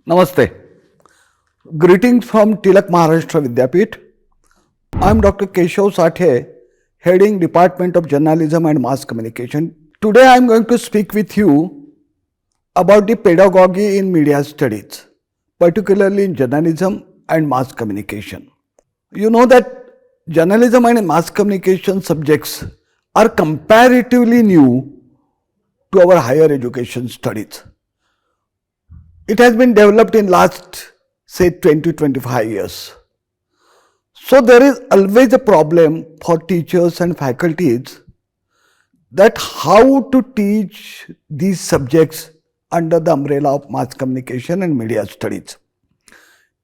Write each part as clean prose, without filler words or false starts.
Namaste. Greetings from Tilak Maharashtra Vidyapith. I am Dr. Keshav Sathaye, heading Department of Journalism and Mass Communication. Today I am going to speak with you about the pedagogy in media studies, particularly in journalism and mass communication. You know that journalism and mass communication subjects are comparatively new to our higher education studies. It has been developed in last, say, 20-25 years. So there is always a problem for teachers and faculties that how to teach these subjects under the umbrella of mass communication and media studies.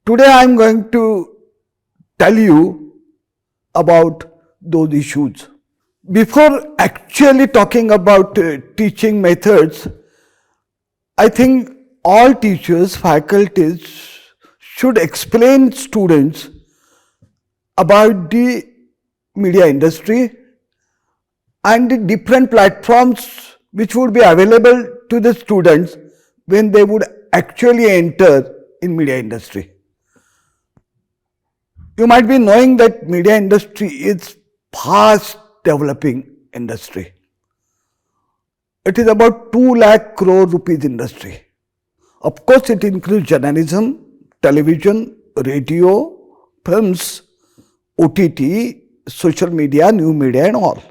Today I am going to tell you about those issues. Before actually talking about teaching methods, I think all teachers, faculties should explain students about the media industry and the different platforms which would be available to the students when they would actually enter in media industry. You might be knowing that media industry is fast developing industry. It is about 2 lakh crore rupees industry. Of course, it includes journalism, television, radio, films, OTT, social media, new media and all.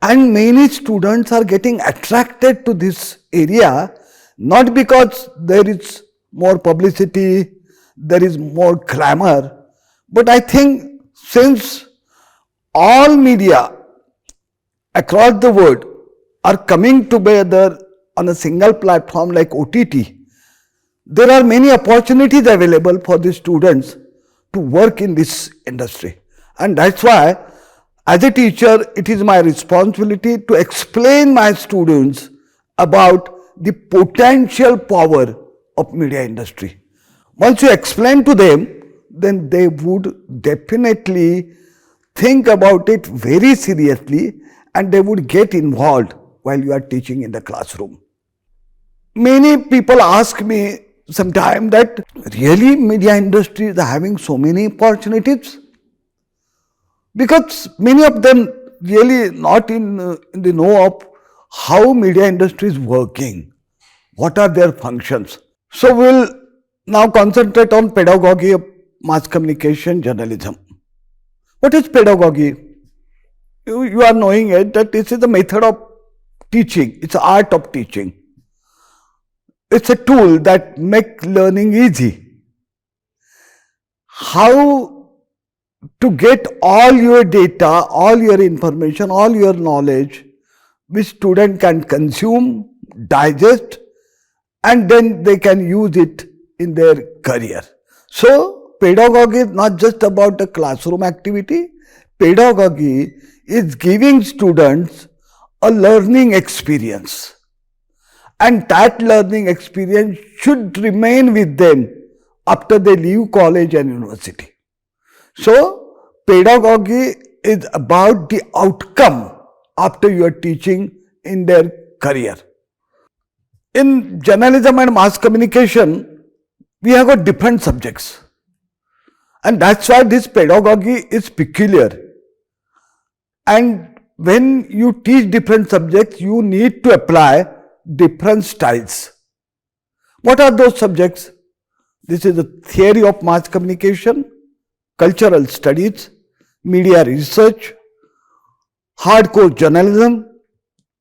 And many students are getting attracted to this area not because there is more publicity, there is more glamour, but I think since all media across the world are coming together on a single platform like OTT, there are many opportunities available for the students to work in this industry. And that's why, as a teacher, it is my responsibility to explain my students about the potential power of media industry. Once you explain to them, then they would definitely think about it very seriously and they would get involved while you are teaching in the classroom. Many people ask me sometime that really media industry is having so many opportunities, because many of them really not in the know of how media industry is working, what are their functions. So we will now concentrate on pedagogy of mass communication journalism. What is pedagogy? You are knowing it that this is the method of teaching, it's the art of teaching. It's a tool that makes learning easy. How to get all your data, all your information, all your knowledge, which student can consume, digest, and then they can use it in their career. So, pedagogy is not just about a classroom activity. Pedagogy is giving students a learning experience. And that learning experience should remain with them after they leave college and university. So, pedagogy is about the outcome after you are teaching in their career. In journalism and mass communication, we have got different subjects. And that's why this pedagogy is peculiar. And when you teach different subjects, you need to apply different styles. What are those subjects? This is the theory of mass communication, cultural studies, media research, hardcore journalism,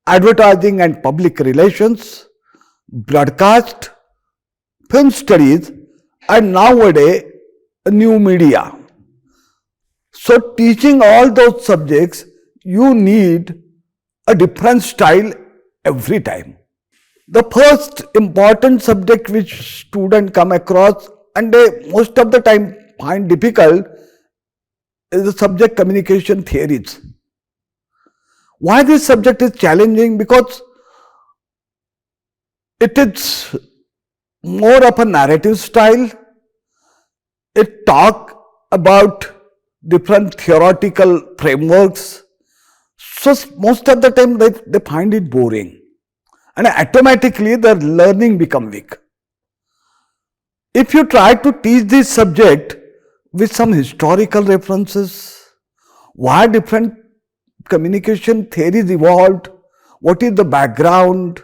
advertising and public relations, broadcast, film studies, and nowadays new media. So teaching all those subjects, you need a different style every time. The first important subject which students come across and they most of the time find difficult is the subject communication theories. Why this subject is challenging? Because it is more of a narrative style. It talks about different theoretical frameworks. So most of the time they find it boring and automatically their learning become weak. If you try to teach this subject with some historical references, why different communication theories evolved, what is the background.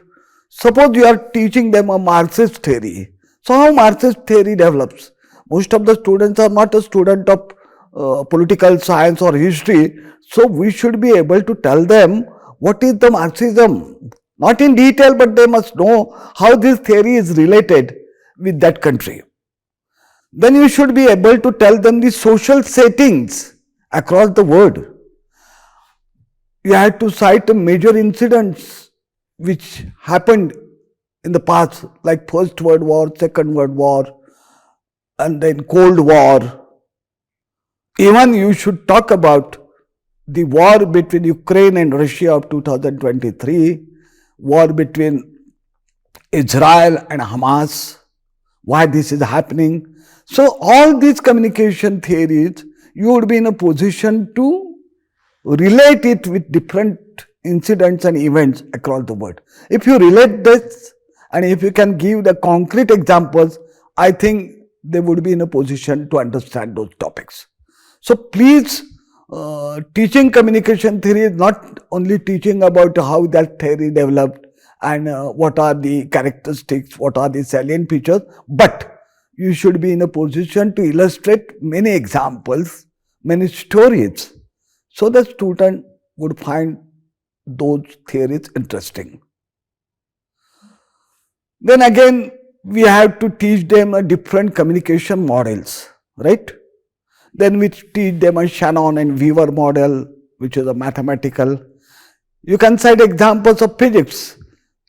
Suppose you are teaching them a Marxist theory. So how Marxist theory develops? Most of the students are not a student of political science or history. So we should be able to tell them what is the Marxism. Not in detail, but they must know how this theory is related with that country. Then you should be able to tell them the social settings across the world. You had to cite major incidents which happened in the past, like First World War, Second World War, and then Cold War. Even you should talk about the war between Ukraine and Russia of 2023, war between Israel and Hamas, why this is happening. So all these communication theories, you would be in a position to relate it with different incidents and events across the world. If you relate this and if you can give the concrete examples, I think they would be in a position to understand those topics. So please, teaching communication theory is not only teaching about how that theory developed and what are the characteristics, what are the salient features, but you should be in a position to illustrate many examples, many stories, so the student would find those theories interesting. Then again, we have to teach them a different communication models, right? Then we teach them a Shannon and Weaver model, which is a mathematical. You can cite examples of physics,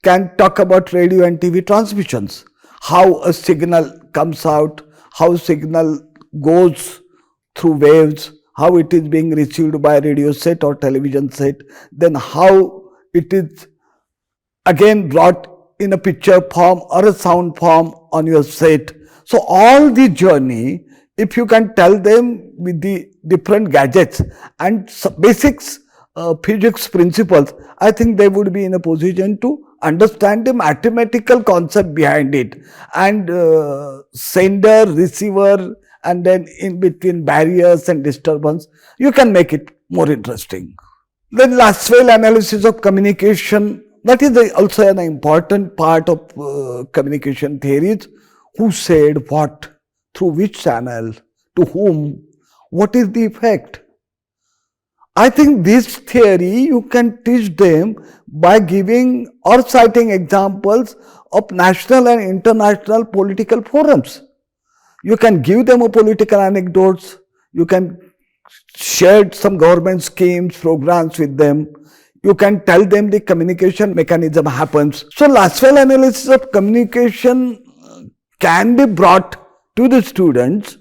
can talk about radio and TV transmissions, how a signal comes out, how signal goes through waves, how it is being received by a radio set or television set, then how it is again brought in a picture form or a sound form on your set. So all the journey, if you can tell them with the different gadgets and basics physics principles, I think they would be in a position to understand the mathematical concept behind it, and sender, receiver, and then in between barriers and disturbance, you can make it more interesting. Then last scale analysis of communication, that is also an important part of communication theories. Who said what, through which channel, to whom, what is the effect. I think this theory you can teach them by giving or citing examples of national and international political forums. You can give them a political anecdotes, you can share some government schemes, programs with them, you can tell them the communication mechanism happens. So large scale analysis of communication can be brought to the students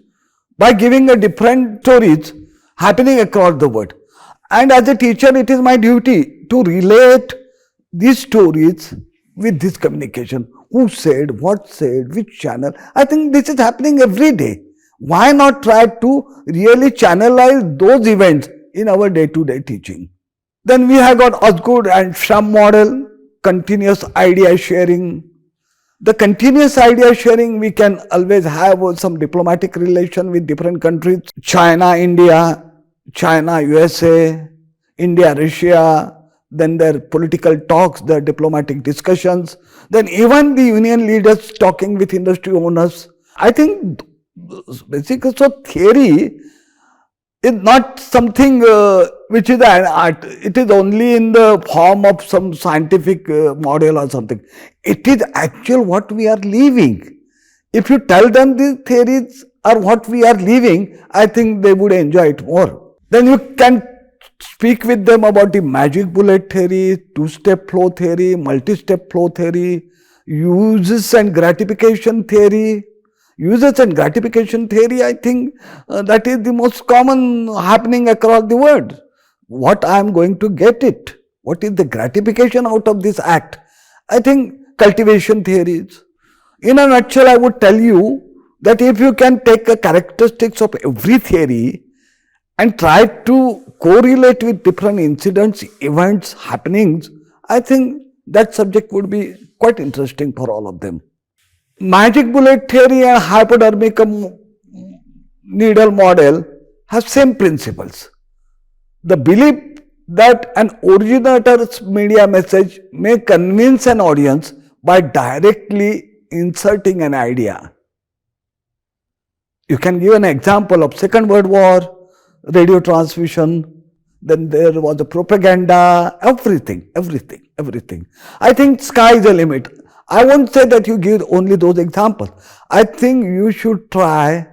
by giving a different stories happening across the world. And as a teacher, it is my duty to relate these stories with this communication. Who said, what said, which channel. I think this is happening every day. Why not try to really channelize those events in our day-to-day teaching? Then we have got Osgood and Shrum model, continuous idea sharing. The continuous idea sharing, we can always have some diplomatic relation with different countries. China, India, China, USA, India, Russia, then their political talks, their diplomatic discussions, then even the union leaders talking with industry owners. I think basically, so theory is not something which is an art. It is only in the form of some scientific model or something. It is actual what we are living. If you tell them these theories are what we are living, I think they would enjoy it more. Then you can speak with them about the magic bullet theory, two-step flow theory, multi-step flow theory, uses and gratification theory. Uses and gratification theory, I think that is the most common happening across the world. What I am going to get it? What is the gratification out of this act? I think cultivation theories. In a nutshell, I would tell you that if you can take the characteristics of every theory and try to correlate with different incidents, events, happenings, I think that subject would be quite interesting for all of them. Magic bullet theory and hypodermic needle model have same principles. The belief that an originator's media message may convince an audience by directly inserting an idea. You can give an example of Second World War, radio transmission, then there was a propaganda, everything. I think sky is the limit. I won't say that you give only those examples. I think you should try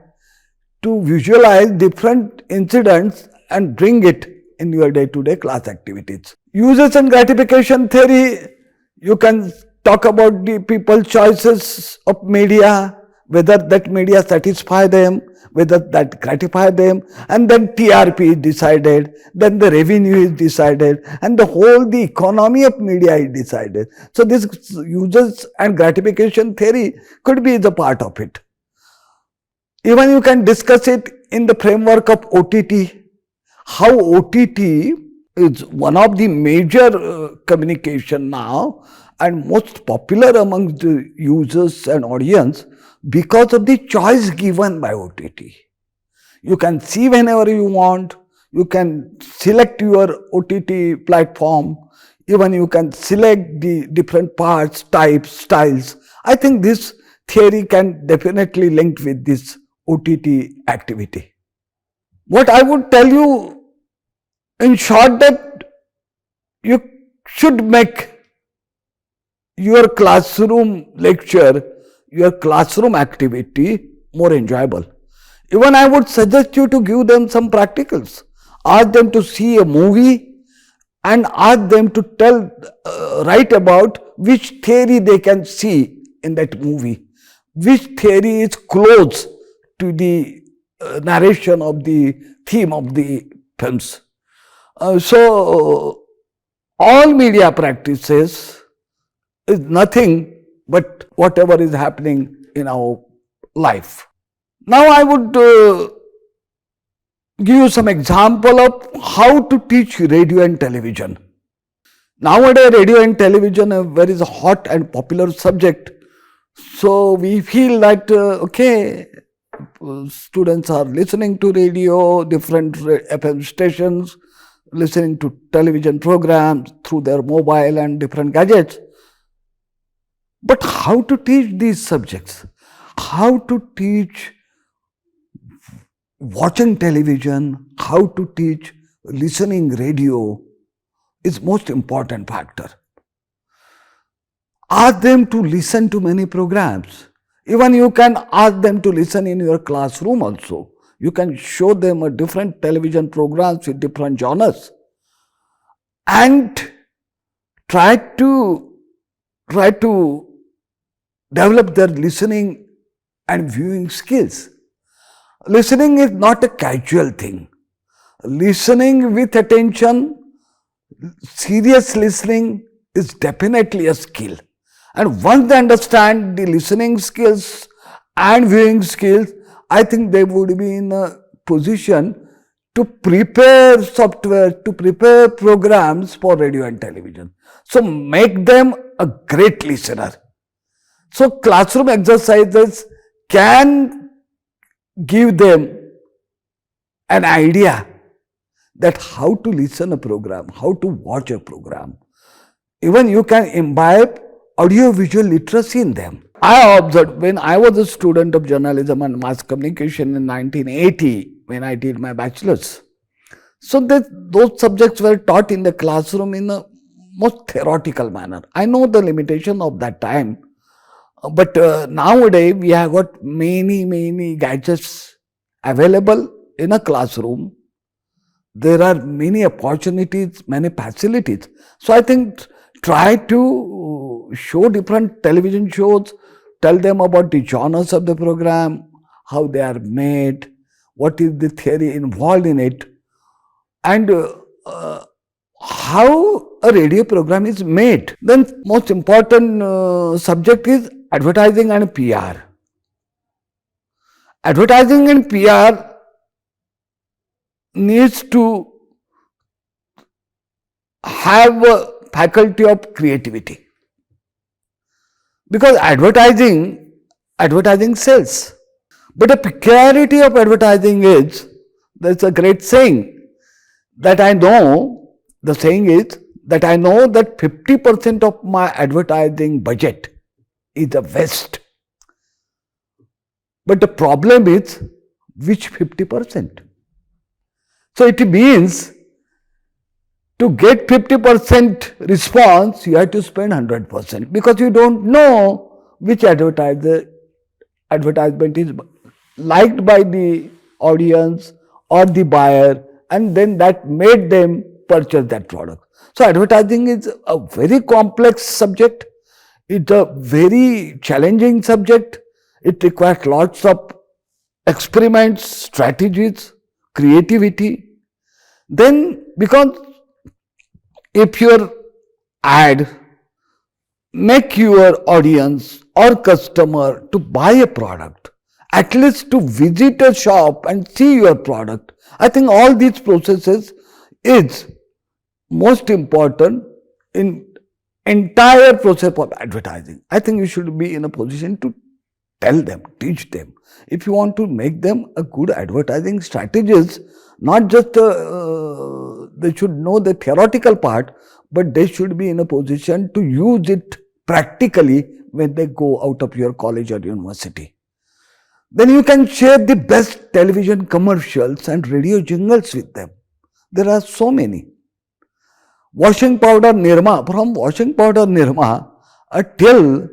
to visualize different incidents and bring it in your day-to-day class activities. Uses and gratification theory, you can talk about the people's choices of media, whether that media satisfy them, whether that gratify them, and then TRP is decided, then the revenue is decided, and the economy of media is decided. So this uses and gratification theory could be the part of it. Even you can discuss it in the framework of OTT, how OTT is one of the major communication now and most popular among the users and audience because of the choice given by OTT. You can see whenever you want, you can select your OTT platform, even you can select the different parts, types, styles. I think this theory can definitely link with this OTT activity. What I would tell you in short, that you should make your classroom lecture, your classroom activity more enjoyable. Even I would suggest you to give them some practicals. Ask them to see a movie and ask them to write about which theory they can see in that movie, which theory is close to the narration of the theme of the films. So all media practices is nothing but whatever is happening in our life. Now I would give you some example of how to teach radio and television. Nowadays radio and television are very hot and popular subject. So we feel that students are listening to radio, different FM stations, listening to television programs through their mobile and different gadgets. But how to teach these subjects? How to teach watching television, how to teach listening radio is most important factor. Ask them to listen to many programs. Even you can ask them to listen in your classroom also. You can show them a different television programs with different genres and try to develop their listening and viewing skills. Listening is not a casual thing. Listening with attention, serious listening is definitely a skill. And once they understand the listening skills and viewing skills, I think they would be in a position to prepare software, to prepare programs for radio and television. So make them a great listener. So classroom exercises can give them an idea that how to listen a program, how to watch a program. Even you can imbibe audio-visual literacy in them. I observed when I was a student of journalism and mass communication in 1980, when I did my bachelor's. So those subjects were taught in the classroom in a most theoretical manner. I know the limitation of that time, but nowadays we have got many gadgets available in a classroom. There are many opportunities, many facilities. So I think try to show different television shows, tell them about the genres of the program, how they are made, what is the theory involved in it, and how a radio program is made. Then most important subject is advertising and PR. Advertising and PR needs to have a faculty of creativity, because advertising sells. But the peculiarity of advertising is, there's a great saying that I know, the saying is that I know that 50% of my advertising budget is a waste. But the problem is, which 50%? So it means to get 50% response, you have to spend 100%, because you don't know which advertisement is liked by the audience or the buyer, and then that made them purchase that product. So advertising is a very complex subject. It's a very challenging subject. It requires lots of experiments, strategies, creativity. Then, because if your ad make your audience or customer to buy a product, at least to visit a shop and see your product, I think all these processes is most important in entire process of advertising. I think you should be in a position to tell them, teach them. If you want to make them a good advertising strategist, not just they should know the theoretical part, but they should be in a position to use it practically when they go out of your college or university. Then you can share the best television commercials and radio jingles with them. There are so many. Washing powder Nirma, from washing powder Nirma till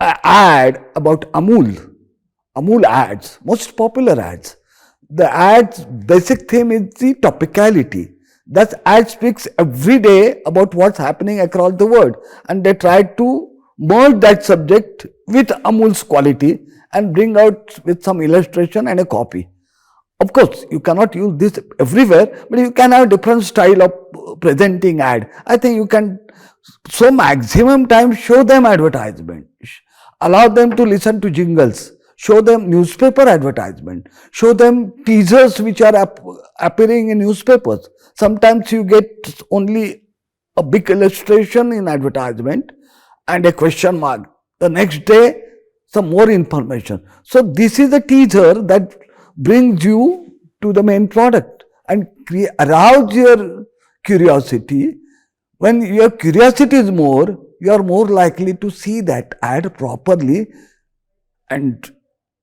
an ad about Amul ads, most popular ads. The ad's basic theme is the topicality. That ad speaks every day about what's happening across the world, and they try to merge that subject with Amul's quality and bring out with some illustration and a copy. Of course, you cannot use this everywhere, but you can have different style of presenting ad. I think you can, so maximum time, show them advertisement, allow them to listen to jingles, show them newspaper advertisement, show them teasers which are appearing in newspapers. Sometimes you get only a big illustration in advertisement and a question mark. The next day, some more information. So this is a teaser that brings you to the main product and arouse your curiosity. When your curiosity is more, you are more likely to see that ad properly and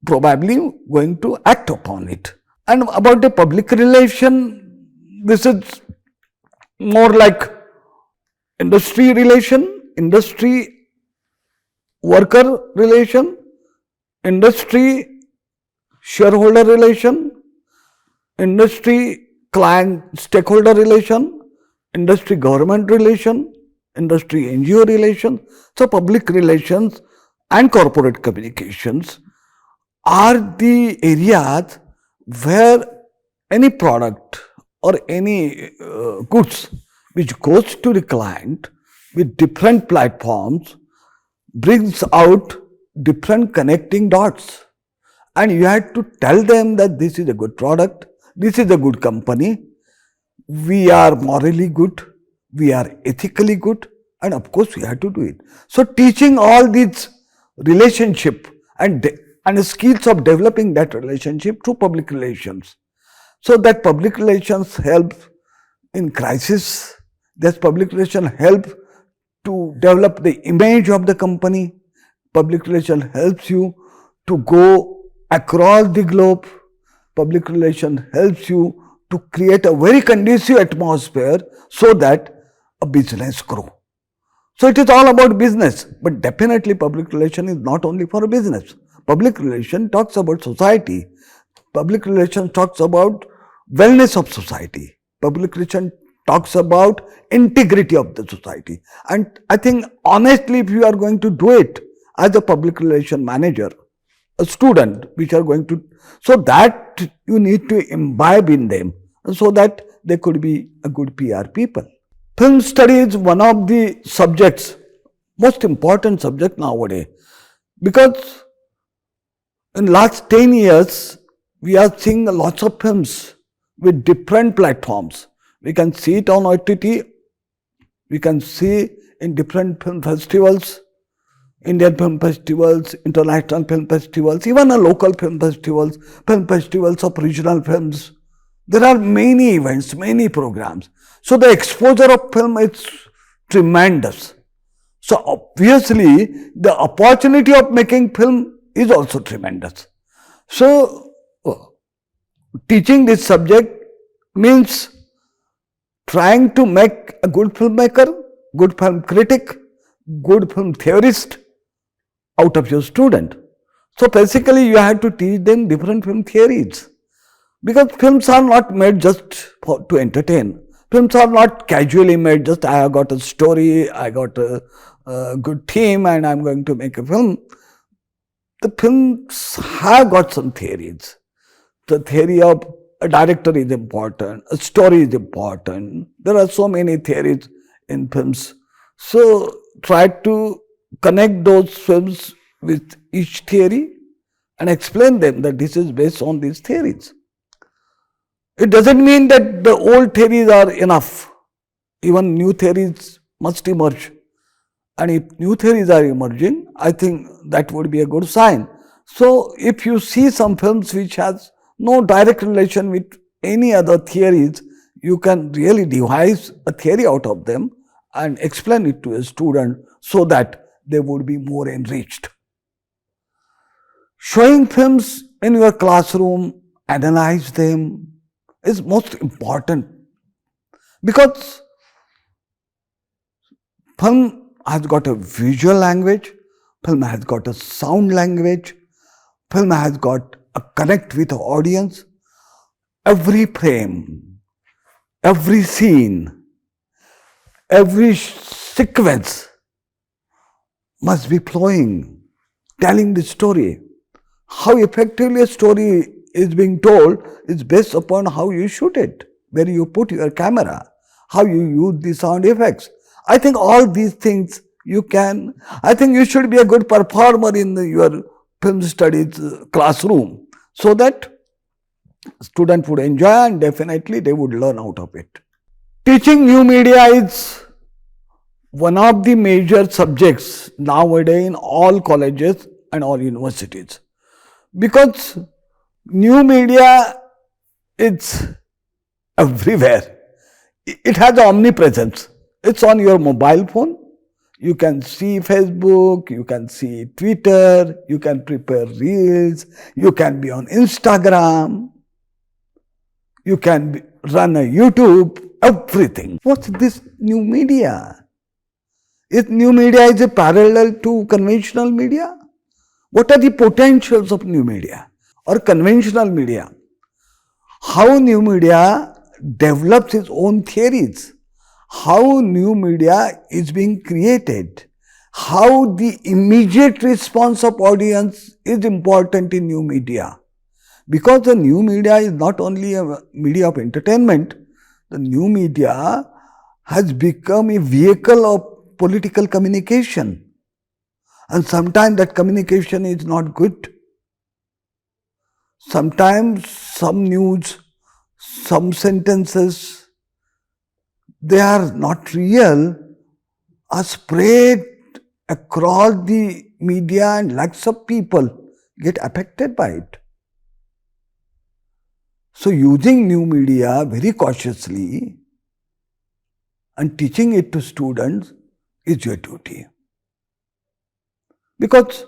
probably going to act upon it. And about the public relation, this is more like industry relation, industry worker relation, industry shareholder relation, industry client stakeholder relation, industry government relation, industry NGO relation. So public relations and corporate communications are the areas where any product or any goods which goes to the client with different platforms brings out different connecting dots, and you have to tell them that this is a good product, this is a good company, we are morally good, we are ethically good, and of course we have to do it. So teaching all these relationship and the skills of developing that relationship through public relations. So that public relations help in crisis, that public relations help to develop the image of the company. Public relation helps you to go across the globe. Public relation helps you to create a very conducive atmosphere so that a business grow. So it is all about business, but definitely public relation is not only for business. Public relation talks about society. Public relation talks about wellness of society. Public relation talks about integrity of the society. And I think honestly, if you are going to do it as a public relation manager, a student which are going to, so that you need to imbibe in them so that they could be a good PR people. Film study is one of the subjects, most important subject nowadays, because in last 10 years we are seeing lots of films with different platforms. We can see it on OTT, we can see in different film festivals, Indian film festivals, international film festivals, even local film festivals of regional films. There are many events, many programs. So the exposure of film is tremendous. So obviously the opportunity of making film is also tremendous. So teaching this subject means trying to make a good filmmaker, good film critic, good film theorist out of your student. So basically you have to teach them different film theories, because films are not made just to entertain. Films are not casually made, just I have got a story, I got a good theme and I'm going to make a film. The films have got some theories. The theory of a director is important, a story is important. There are so many theories in films. So try to connect those films with each theory and explain them that this is based on these theories. It doesn't mean that the old theories are enough. Even new theories must emerge. And if new theories are emerging, I think that would be a good sign. So if you see some films which has no direct relation with any other theories, you can really devise a theory out of them and explain it to a student so that they would be more enriched. Showing films in your classroom, analyze them, is most important, because film has got a visual language, film has got a sound language, film has got a connect with the audience. Every frame, every scene, every sequence must be flowing, telling the story. How effectively a story is being told is based upon how you shoot it, where you put your camera, how you use the sound effects. I think all these things you can, I think you should be a good performer in your film studies classroom, so that students would enjoy and definitely they would learn out of it. Teaching new media is one of the major subjects nowadays in all colleges and all universities, because new media is everywhere. It has omnipresence. It's on your mobile phone. You can see Facebook, you can see Twitter, you can prepare reels, you can be on Instagram, you can run a YouTube, everything. What's this new media? If new media is a parallel to conventional media, what are the potentials of new media or conventional media? How new media develops its own theories, how new media is being created, how the immediate response of audience is important in new media. Because the new media is not only a media of entertainment, the new media has become a vehicle of political communication. And sometimes that communication is not good. Sometimes some news, some sentences, they are not real, are spread across the media and lakhs of people get affected by it. So using new media very cautiously and teaching it to students is your duty. Because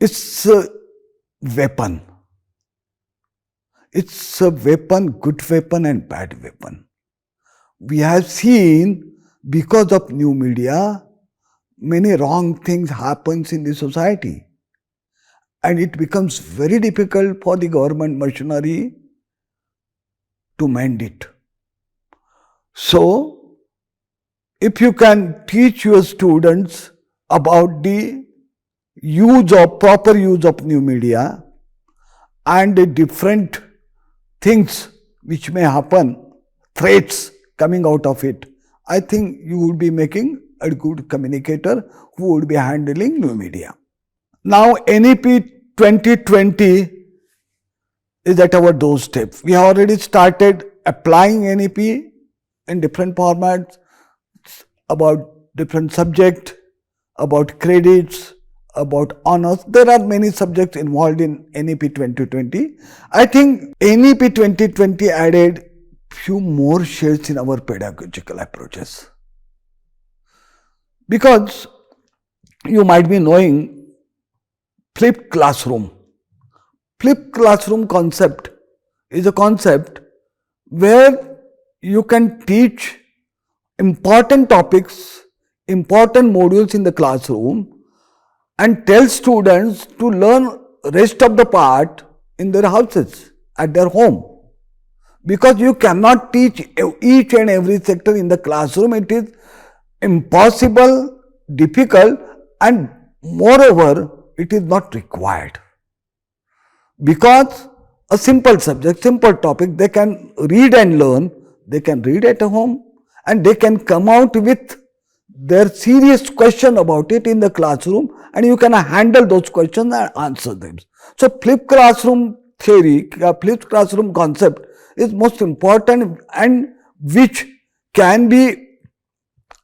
it's a weapon. It's a weapon, good weapon and bad weapon. We have seen, because of new media, many wrong things happens in the society. And it becomes very difficult for the government machinery to mend it. So, if you can teach your students about the proper use of new media and the different things which may happen, threats coming out of it, I think you would be making a good communicator who would be handling new media. Now NEP 2020 is at our doorstep. We have already started applying NEP in different formats, about different subjects, about credits, about honors. There are many subjects involved in NEP 2020. I think NEP 2020 added few more shades in our pedagogical approaches. Because you might be knowing flipped classroom. Flipped classroom concept is a concept where you can teach important topics, important modules in the classroom and tell students to learn rest of the part in their houses, at their home. Because you cannot teach each and every sector in the classroom, it is impossible, difficult, and moreover, it is not required. Because a simple subject, simple topic, they can read and learn, they can read at home, and they can come out with their serious question about it in the classroom, and you can handle those questions and answer them. So, flipped classroom theory, flipped classroom concept is most important, and which can be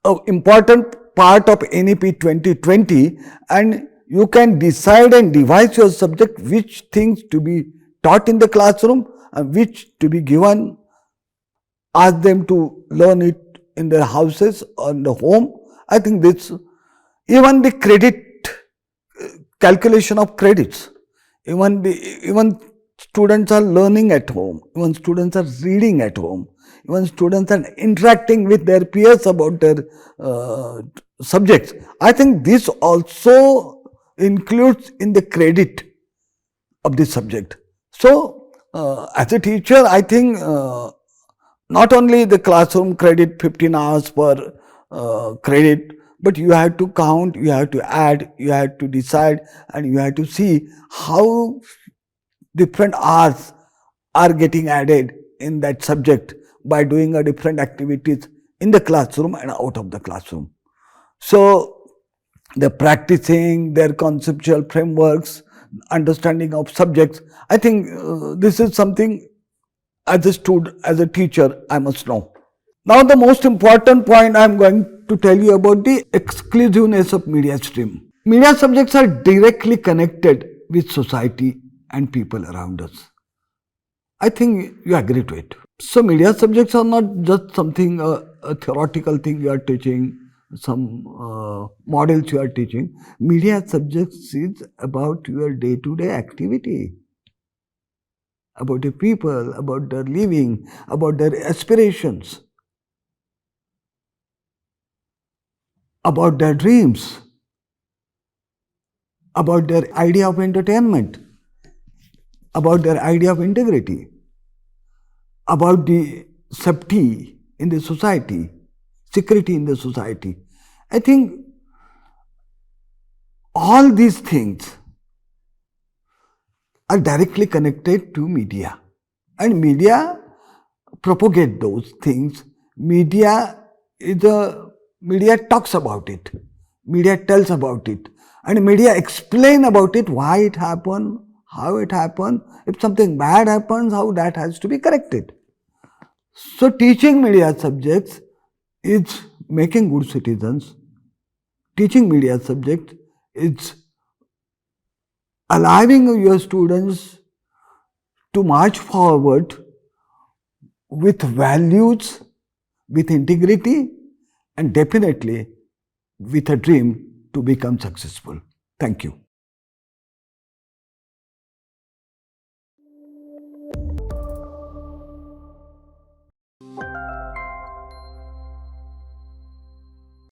an important part of NEP 2020, and you can decide and devise your subject which things to be taught in the classroom and which to be given, ask them to learn it in their houses or in the home. I think this, even the credit, calculation of credits, even students are learning at home, even students are reading at home, even students are interacting with their peers about their subjects. I think this also includes in the credit of the subject. So, as a teacher, I think not only the classroom credit 15 hours per credit, but you have to count, you have to add, you have to decide, and you have to see how different hours are getting added in that subject by doing a different activities in the classroom and out of the classroom. So, the practicing their conceptual frameworks, understanding of subjects, I think this is something as a student, as a teacher, I must know. Now, the most important point I am going to tell you about the exclusiveness of media stream. Media subjects are directly connected with society and people around us. I think you agree to it. So, media subjects are not just something, a theoretical thing you are teaching, some models you are teaching. Media subjects is about your day-to-day activity, about the people, about their living, about their aspirations, about their dreams, about their idea of entertainment, about their idea of integrity, about the safety in the society, security in the society. I think all these things are directly connected to media, and media propagate those things. Media talks about it, media tells about it, and media explain about it, why it happened, how it happened, if something bad happens, how that has to be corrected. So, teaching media subjects is making good citizens. Teaching media subjects is allowing your students to march forward with values, with integrity, and definitely with a dream to become successful. Thank you.